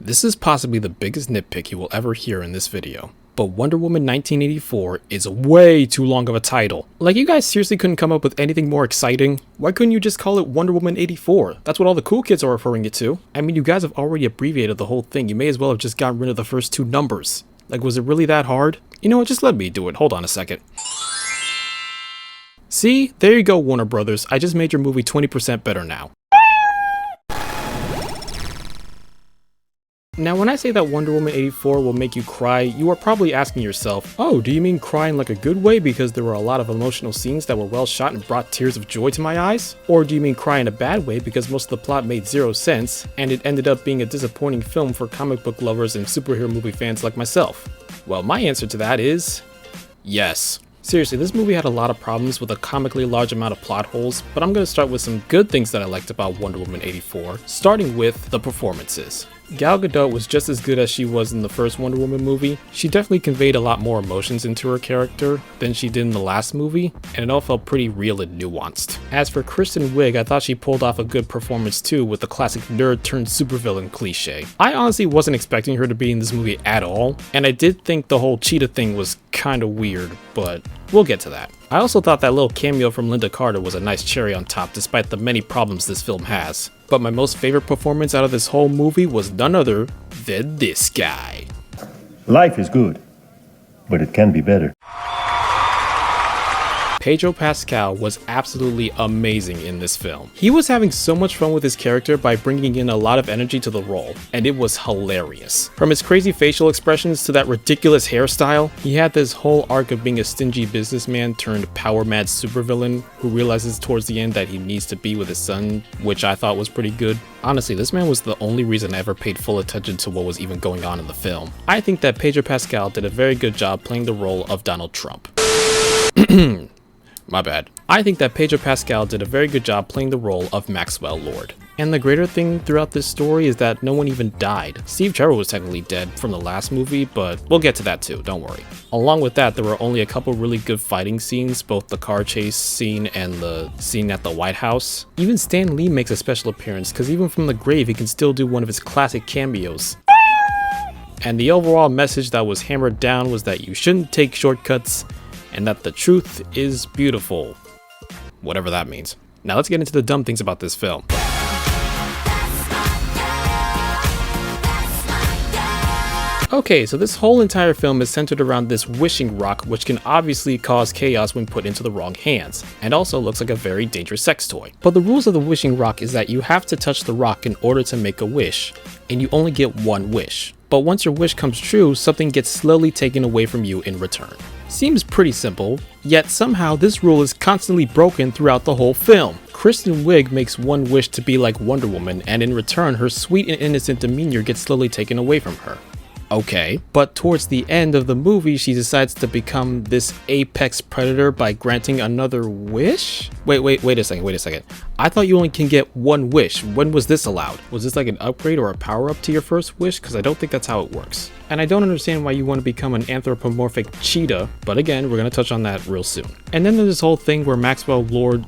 This is possibly the biggest nitpick you will ever hear in this video, but Wonder Woman 1984 is way too long of a title. Like, you guys seriously couldn't come up with anything more exciting? Why couldn't you just call it Wonder Woman 84? That's what all the cool kids are referring it to. I mean, you guys have already abbreviated the whole thing. You may as well have just gotten rid of the first two numbers. Like, was it really that hard? You know what, just let me do it. Hold on a second. See? There you go, Warner Brothers. I just made your movie 20% better now. Now, when I say that Wonder Woman 84 will make you cry, you are probably asking yourself, oh, do you mean cry in like a good way because there were a lot of emotional scenes that were well shot and brought tears of joy to my eyes? Or do you mean cry in a bad way because most of the plot made zero sense, and it ended up being a disappointing film for comic book lovers and superhero movie fans like myself? Well, my answer to that is yes. Seriously, this movie had a lot of problems with a comically large amount of plot holes, but I'm going to start with some good things that I liked about Wonder Woman 84, starting with the performances. Gal Gadot was just as good as she was in the first Wonder Woman movie. She definitely conveyed a lot more emotions into her character than she did in the last movie, and it all felt pretty real and nuanced. As for Kristen Wiig, I thought she pulled off a good performance too with the classic nerd turned supervillain cliche. I honestly wasn't expecting her to be in this movie at all, and I did think the whole cheetah thing was kinda weird, but we'll get to that. I also thought that little cameo from Linda Carter was a nice cherry on top despite the many problems this film has. But my most favorite performance out of this whole movie was none other than this guy. Life is good, but it can be better. Pedro Pascal was absolutely amazing in this film. He was having so much fun with his character by bringing in a lot of energy to the role, and it was hilarious. From his crazy facial expressions to that ridiculous hairstyle, he had this whole arc of being a stingy businessman turned power-mad supervillain who realizes towards the end that he needs to be with his son, which I thought was pretty good. Honestly, this man was the only reason I ever paid full attention to what was even going on in the film. I think that Pedro Pascal did a very good job playing the role of Donald Trump. My bad. I think that Pedro Pascal did a very good job playing the role of Maxwell Lord. And the greater thing throughout this story is that no one even died. Steve Trevor was technically dead from the last movie, but we'll get to that too, don't worry. Along with that, there were only a couple really good fighting scenes, both the car chase scene and the scene at the White House. Even Stan Lee makes a special appearance, because even from the grave he can still do one of his classic cameos. And the overall message that was hammered down was that you shouldn't take shortcuts, and that the truth is beautiful. Whatever that means. Now let's get into the dumb things about this film. Okay, so this whole entire film is centered around this wishing rock, which can obviously cause chaos when put into the wrong hands, and also looks like a very dangerous sex toy. But the rules of the wishing rock is that you have to touch the rock in order to make a wish, and you only get one wish. But once your wish comes true, something gets slowly taken away from you in return. Seems pretty simple, yet somehow this rule is constantly broken throughout the whole film. Kristen Wiig makes one wish to be like Wonder Woman, and in return her sweet and innocent demeanor gets slowly taken away from her. Okay, but towards the end of the movie she decides to become this apex predator by granting another wish? Wait a second. I thought you only can get one wish. When was this allowed? Was this like an upgrade or a power up to your first wish? Because I don't think that's how it works. And I don't understand why you want to become an anthropomorphic cheetah, but again, we're going to touch on that real soon. And then there's this whole thing where Maxwell Lord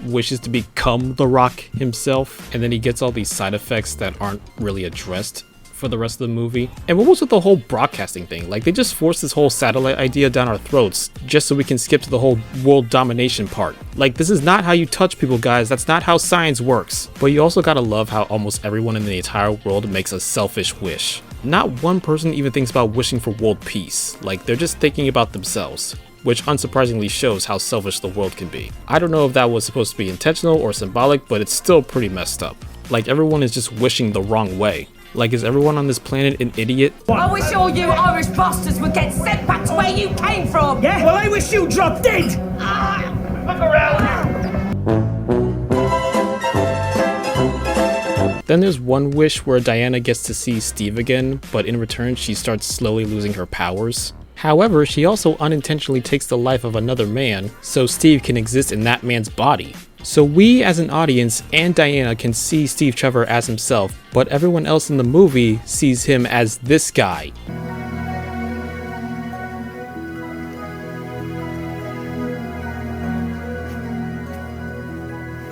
wishes to become the Rock himself, and then he gets all these side effects that aren't really addressed for the rest of the movie. And what was with the whole broadcasting thing? Like, they just forced this whole satellite idea down our throats just so we can skip to the whole world domination part. Like, this is not how you touch people, guys. That's not how science works. But you also gotta love how almost everyone in the entire world makes a selfish wish. Not one person even thinks about wishing for world peace. Like, they're just thinking about themselves, which unsurprisingly shows how selfish the world can be. I don't know if that was supposed to be intentional or symbolic, but it's still pretty messed up. Like, everyone is just wishing the wrong way. Like, is everyone on this planet an idiot? I wish all you Irish bastards would get sent back to where you came from! Yeah, well, I wish you dropped dead! Look around! Then there's one wish where Diana gets to see Steve again, but in return she starts slowly losing her powers. However, she also unintentionally takes the life of another man, so Steve can exist in that man's body. So we as an audience and Diana can see Steve Trevor as himself, but everyone else in the movie sees him as this guy.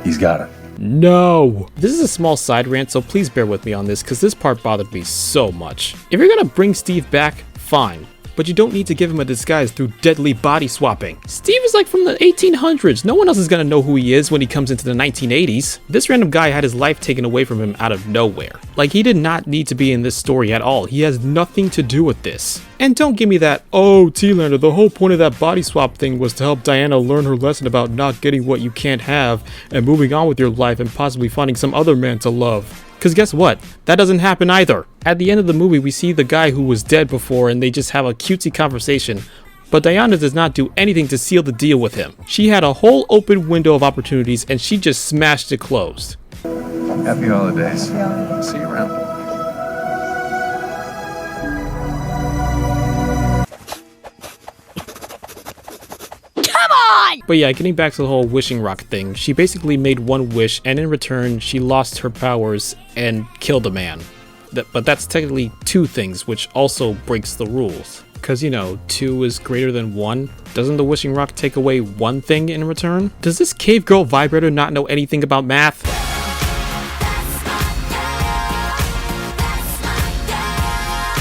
He's got it. No! This is a small side rant, so please bear with me on this, because this part bothered me so much. If you're gonna bring Steve back, fine. But you don't need to give him a disguise through deadly body swapping. Steve is like from the 1800s. No one else is gonna know who he is when he comes into the 1980s. This random guy had his life taken away from him out of nowhere. Like, he did not need to be in this story at all. He has nothing to do with this. And don't give me that, oh, T-Lander, the whole point of that body swap thing was to help Diana learn her lesson about not getting what you can't have and moving on with your life and possibly finding some other man to love. Because guess what? That doesn't happen either. At the end of the movie, we see the guy who was dead before and they just have a cutesy conversation. But Diana does not do anything to seal the deal with him. She had a whole open window of opportunities and she just smashed it closed. Happy holidays. See you around. But yeah, getting back to the whole wishing rock thing, she basically made one wish and in return she lost her powers and killed a man. But that's technically two things, which also breaks the rules. Cause you know, 2 is greater than 1. Doesn't the wishing rock take away one thing in return? Does this cave girl vibrator not know anything about math?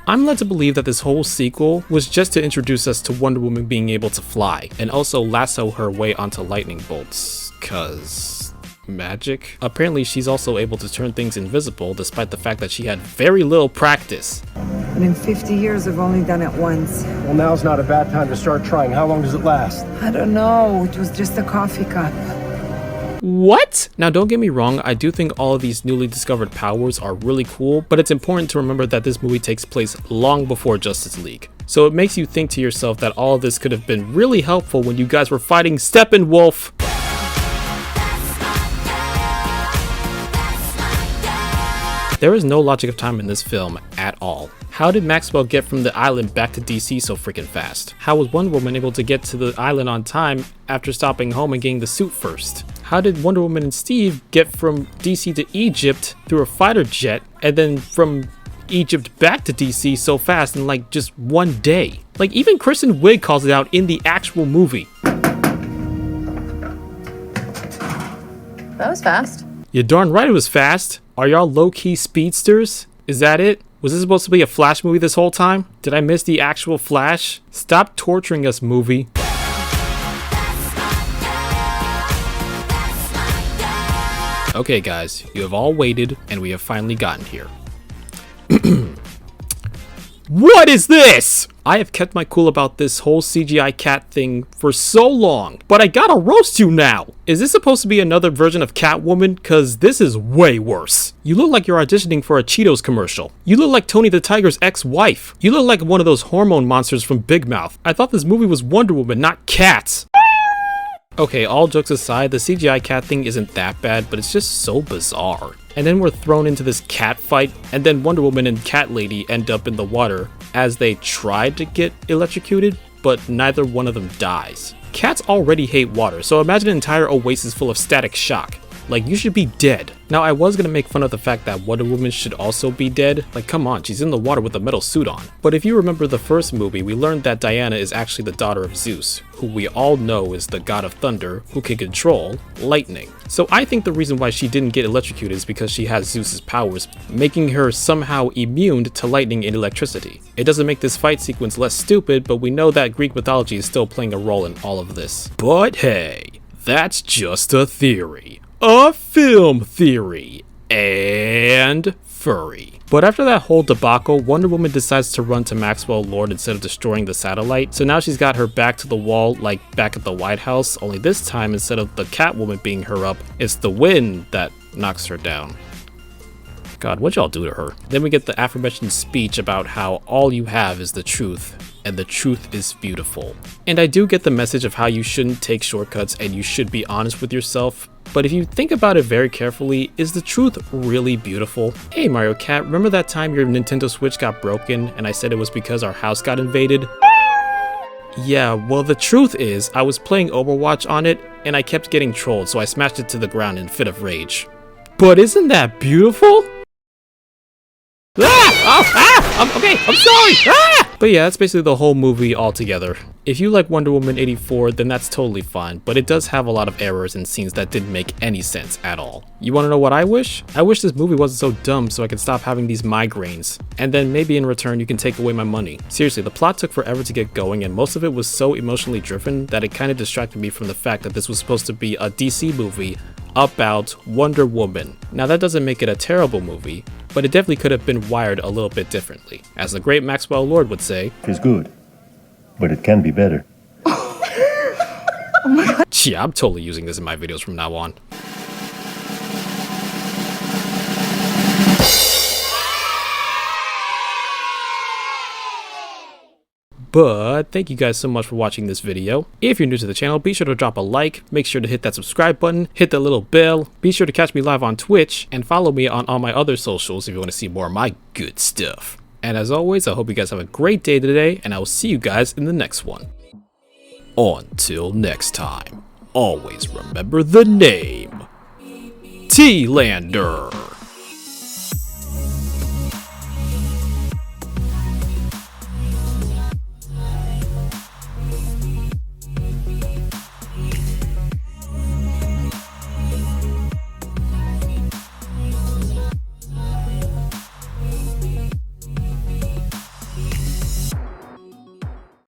I'm led to believe that this whole sequel was just to introduce us to Wonder Woman being able to fly, and also lasso her way onto lightning bolts, cause magic? Apparently she's also able to turn things invisible despite the fact that she had very little practice. And in 50 years I've only done it once. Well, now's not a bad time to start trying. How long does it last? I don't know, it was just a coffee cup. What? Now don't get me wrong, I do think all of these newly discovered powers are really cool, but it's important to remember that this movie takes place long before Justice League. So it makes you think to yourself that all of this could have been really helpful when you guys were fighting Steppenwolf. There is no logic of time in this film at all. How did Maxwell get from the island back to DC so freaking fast? How was Wonder Woman able to get to the island on time after stopping home and getting the suit first? How did Wonder Woman and Steve get from DC to Egypt through a fighter jet and then from Egypt back to DC so fast in like just one day? Like even Kristen Wiig calls it out in the actual movie. That was fast. You're darn right it was fast. Are y'all low-key speedsters? Is that it? Was this supposed to be a Flash movie this whole time? Did I miss the actual Flash? Stop torturing us, movie. Okay guys, you have all waited and we have finally gotten here. What is this? I have kept my cool about this whole CGI cat thing for so long, but I gotta roast you now. Is this supposed to be another version of Catwoman? Cause this is way worse. You look like you're auditioning for a Cheetos commercial. You look like Tony the Tiger's ex-wife. You look like one of those hormone monsters from Big Mouth. I thought this movie was Wonder Woman, not cats. Okay, all jokes aside, the CGI cat thing isn't that bad, but it's just so bizarre. And then we're thrown into this cat fight, and then Wonder Woman and Cat Lady end up in the water as they try to get electrocuted, but neither one of them dies. Cats already hate water, so imagine an entire oasis full of static shock. Like, you should be dead. Now, I was gonna make fun of the fact that Wonder Woman should also be dead. Like, come on, she's in the water with a metal suit on. But if you remember the first movie, we learned that Diana is actually the daughter of Zeus, who we all know is the god of thunder, who can control lightning. So I think the reason why she didn't get electrocuted is because she has Zeus's powers, making her somehow immune to lightning and electricity. It doesn't make this fight sequence less stupid, but we know that Greek mythology is still playing a role in all of this. But hey, that's just a theory. A film theory, and furry. But after that whole debacle, Wonder Woman decides to run to Maxwell Lord instead of destroying the satellite. So now she's got her back to the wall, like back at the White House, only this time instead of the Catwoman beating her up, it's the wind that knocks her down. God, what'd y'all do to her? Then we get the aforementioned speech about how all you have is the truth, and the truth is beautiful. And I do get the message of how you shouldn't take shortcuts and you should be honest with yourself, but if you think about it very carefully, is the truth really beautiful? Hey Mario Cat, remember that time your Nintendo Switch got broken and I said it was because our house got invaded? Yeah, well the truth is, I was playing Overwatch on it and I kept getting trolled, so I smashed it to the ground in a fit of rage. But isn't that beautiful? Ah! Oh, ah! Okay, I'm sorry! Ah! But yeah, that's basically the whole movie altogether. If you like Wonder Woman 84, then that's totally fine, but it does have a lot of errors and scenes that didn't make any sense at all. You wanna know what I wish? I wish this movie wasn't so dumb so I could stop having these migraines. And then maybe in return you can take away my money. Seriously, the plot took forever to get going and most of it was so emotionally driven that it kinda distracted me from the fact that this was supposed to be a DC movie about Wonder Woman. Now that doesn't make it a terrible movie, but it definitely could have been wired a little bit differently. As the great Maxwell Lord would say, Is good, but it can be better. yeah, I'm totally using this in my videos from now on. But thank you guys so much for watching this video. If you're new to the channel, be sure to drop a like, make sure to hit that subscribe button, hit that little bell, be sure to catch me live on Twitch, and follow me on all my other socials if you want to see more of my good stuff. And as always, I hope you guys have a great day today, and I will see you guys in the next one. Until next time, always remember the name, T-Lander.